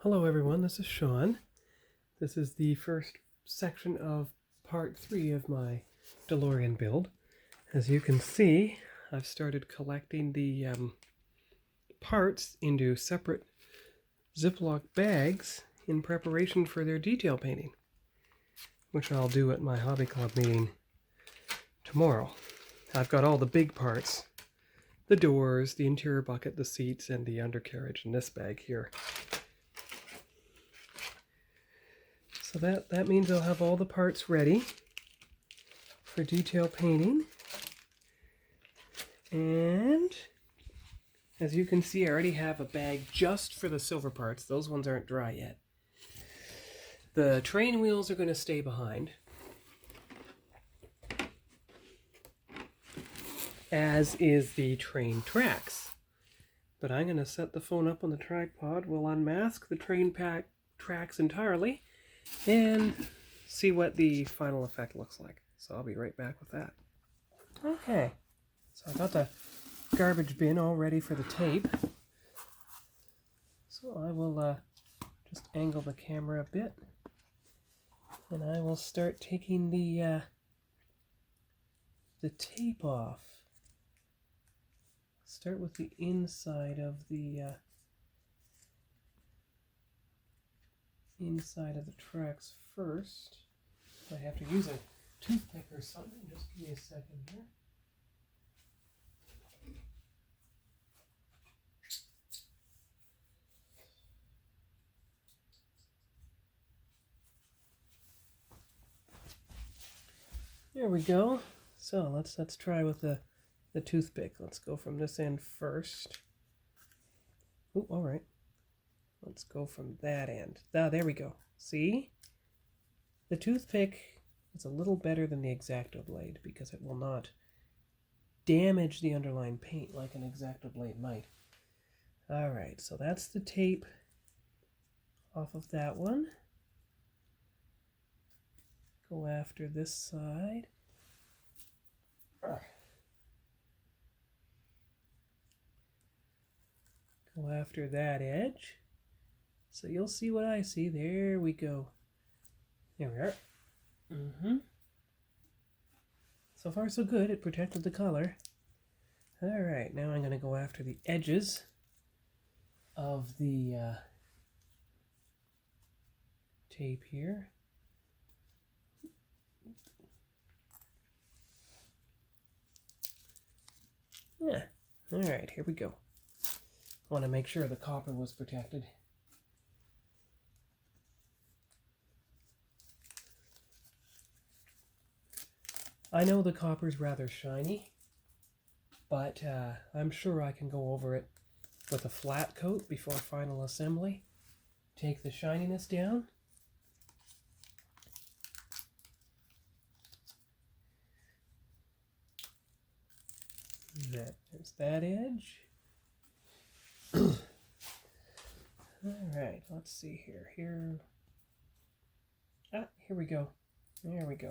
Hello everyone, this is Sean. This is the first section of part 3 of my Delorean build. As you can see, I've started collecting the parts into separate Ziploc bags in preparation for their detail painting, which I'll do at my hobby club meeting tomorrow. I've got all the big parts, the doors, the interior bucket, the seats, and the undercarriage in this bag here. So that means I'll have all the parts ready for detail painting. And as you can see, I already have a bag just for the silver parts. Those ones aren't dry yet. The train wheels are going to stay behind, as is the train tracks. But I'm going to set the phone up on the tripod. We'll unmask the train tracks entirely and see what the final effect looks like. So I'll be right back with that. Okay, so I got the garbage bin all ready for the tape. So I will just angle the camera a bit, and I will start taking the tape off. Start with the inside of the tracks first. I have to use a toothpick or something. Just give me a second here. There we go. So let's try with the toothpick. Let's go from this end first. Oh, all right. Let's go from that end. Ah, there we go. See? The toothpick is a little better than the X-Acto blade because it will not damage the underlying paint like an X-Acto blade might. All right, so that's the tape off of that one. Go after this side. Go after that edge. So you'll see what I see. There we go. There we are. So far so good. It protected the color. Alright, now I'm going to go after the edges of the tape here. Yeah. Alright, here we go. I want to make sure the copper was protected. I know the copper's rather shiny, but I'm sure I can go over it with a flat coat before final assembly. Take the shininess down. There's that edge. Alright, let's see here. Here we go. There we go.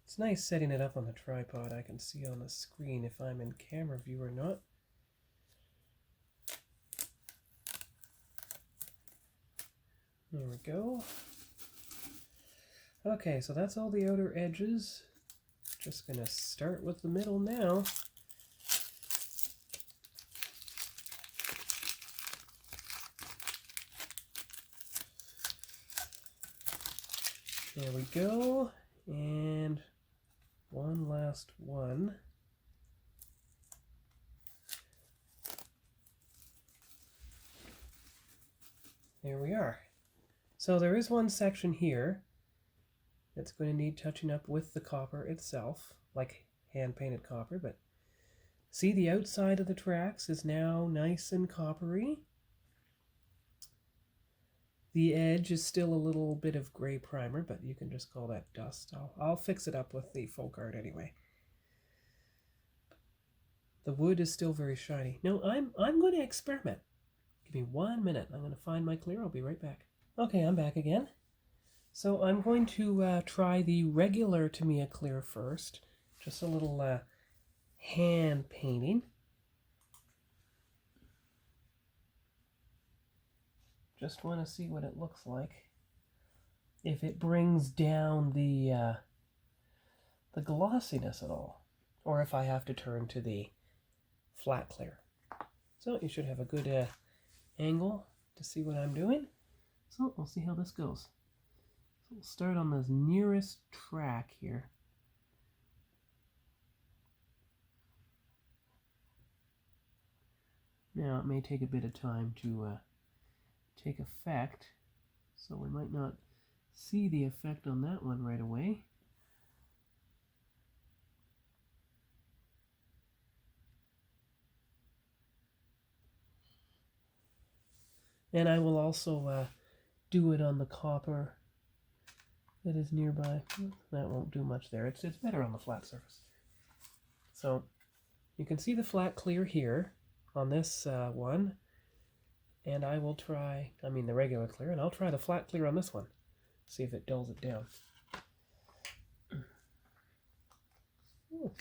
It's nice setting it up on the tripod. I can see on the screen if I'm in camera view or not. There we go. Okay, so that's all the outer edges. Just gonna start with the middle now. There we go. And one last one. There we are. So there is one section here that's going to need touching up with the copper itself, like hand-painted copper, but see, the outside of the tracks is now nice and coppery. The edge is still a little bit of gray primer, but you can just call that dust. I'll fix it up with the folk art anyway. The wood is still very shiny. No, I'm going to experiment. Give me 1 minute. I'm going to find my clear. I'll be right back. Okay, I'm back again. So I'm going to try the regular Tamiya clear first. Just a little hand painting. Just want to see what it looks like. If it brings down the glossiness at all, or if I have to turn to the flat clear. So you should have a good angle to see what I'm doing. So we'll see how this goes. So we'll start on this nearest track here. Now it may take a bit of time to take effect, so we might not see the effect on that one right away. And I will also do it on the copper that is nearby. That won't do much there. It's better on the flat surface. So you can see the flat clear here on this one. And I will try, the regular clear, and I'll try the flat clear on this one. See if it dulls it down. Ooh.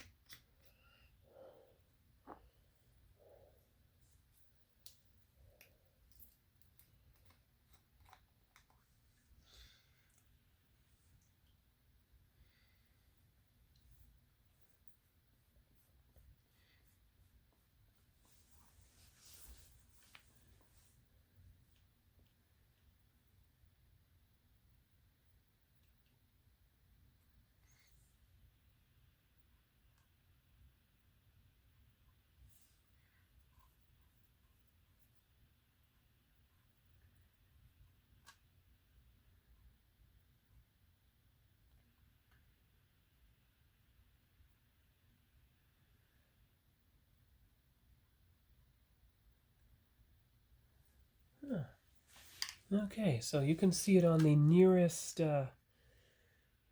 Okay, so you can see it on the nearest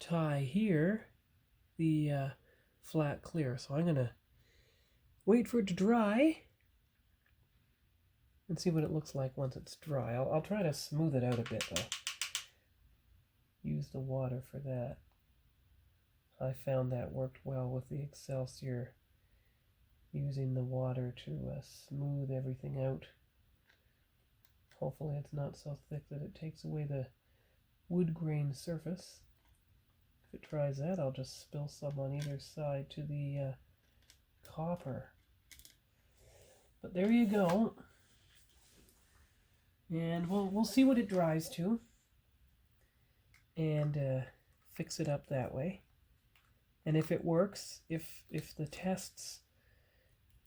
tie here, the flat clear. So I'm going to wait for it to dry and see what it looks like once it's dry. I'll try to smooth it out a bit though. Use the water for that. I found that worked well with the Excelsior, using the water to smooth everything out. Hopefully it's not so thick that it takes away the wood grain surface. If it tries that, I'll just spill some on either side to the copper. But there you go. And we'll see what it dries to and fix it up that way. And if it works, if the tests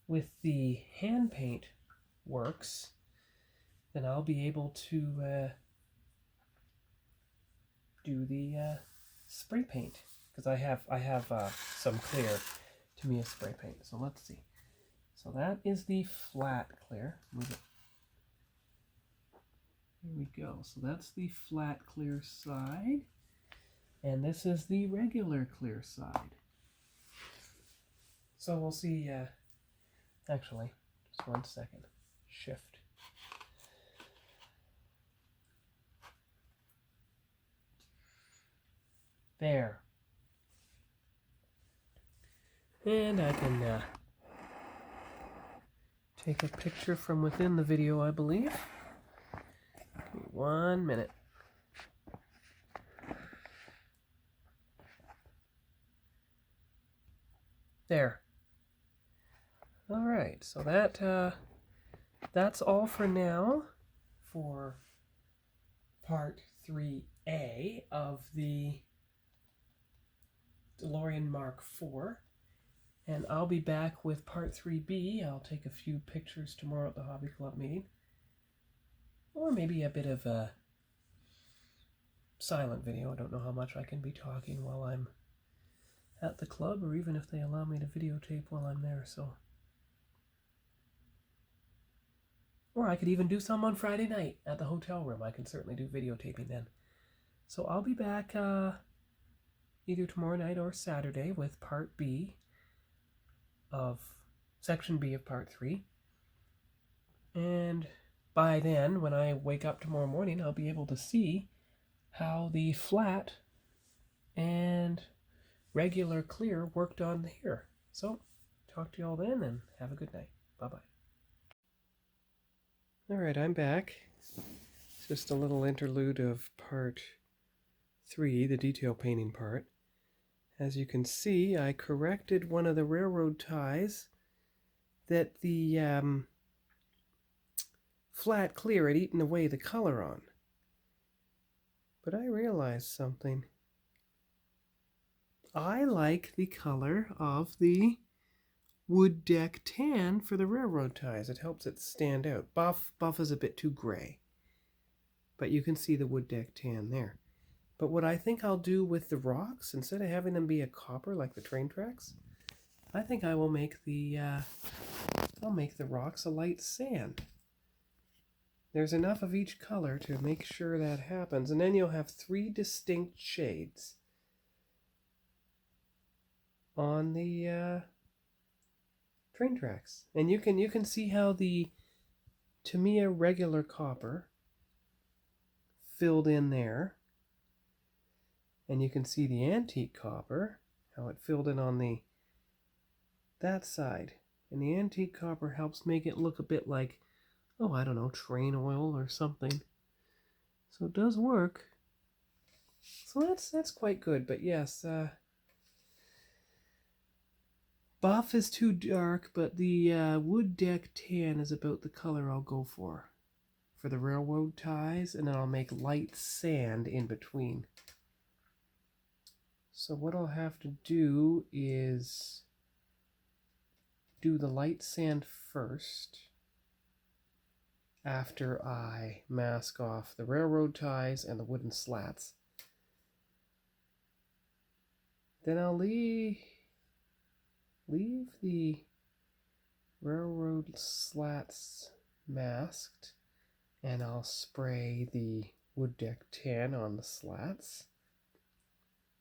with the hand paint works, then I'll be able to do the spray paint, because I have some clear Tamiya spray paint. So let's see. So that is the flat clear. Move it. There we go. So that's the flat clear side, and this is the regular clear side. So we'll see. Actually, just 1 second. Shift. There. And I can take a picture from within the video, I believe. Give me 1 minute. There. All right, so that's all for now for part 3A of the Delorean Mark IV, and I'll be back with part 3B. I'll take a few pictures tomorrow at the Hobby Club meeting, or maybe a bit of a silent video. I don't know how much I can be talking while I'm at the club, or even if they allow me to videotape while I'm there. So, or I could even do some on Friday night at the hotel room. I can certainly do videotaping then. So I'll be back either tomorrow night or Saturday with part B of section B of part 3. And by then, when I wake up tomorrow morning, I'll be able to see how the flat and regular clear worked on here. So, talk to you all then, and have a good night. Bye-bye. All right, I'm back. just a little interlude of part 3, the detail painting part. As you can see, I corrected one of the railroad ties that the flat clear had eaten away the color on. But I realized something. I like the color of the wood deck tan for the railroad ties. It helps it stand out. Buff is a bit too gray, but you can see the wood deck tan there. But what I think I'll do with the rocks, instead of having them be a copper like the train tracks, I think I will make the rocks a light sand. There's enough of each color to make sure that happens, and then you'll have 3 distinct shades on the train tracks. And you can see how the Tamiya regular copper filled in there, and you can see the antique copper, how it filled in on that side. And the antique copper helps make it look a bit like, oh, I don't know, train oil or something. So it does work. So that's quite good. But yes, buff is too dark, but the wood deck tan is about the color I'll go for the railroad ties, and then I'll make light sand in between. So what I'll have to do is do the light sand first, after I mask off the railroad ties and the wooden slats. Then I'll leave the railroad slats masked, and I'll spray the wood deck tan on the slats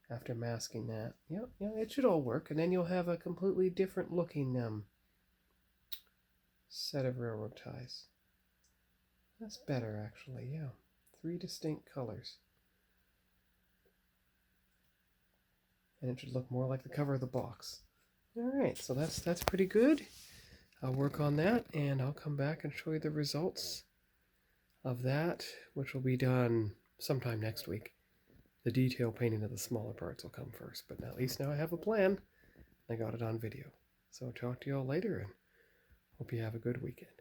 after masking that. Yeah, it should all work, and then you'll have a completely different looking set of railroad ties. That's better, actually, yeah. 3 distinct colors. And it should look more like the cover of the box. Alright, so that's pretty good. I'll work on that, and I'll come back and show you the results of that, which will be done sometime next week. The detail painting of the smaller parts will come first, but at least now I have a plan. I got it on video. So talk to you all later, and hope you have a good weekend.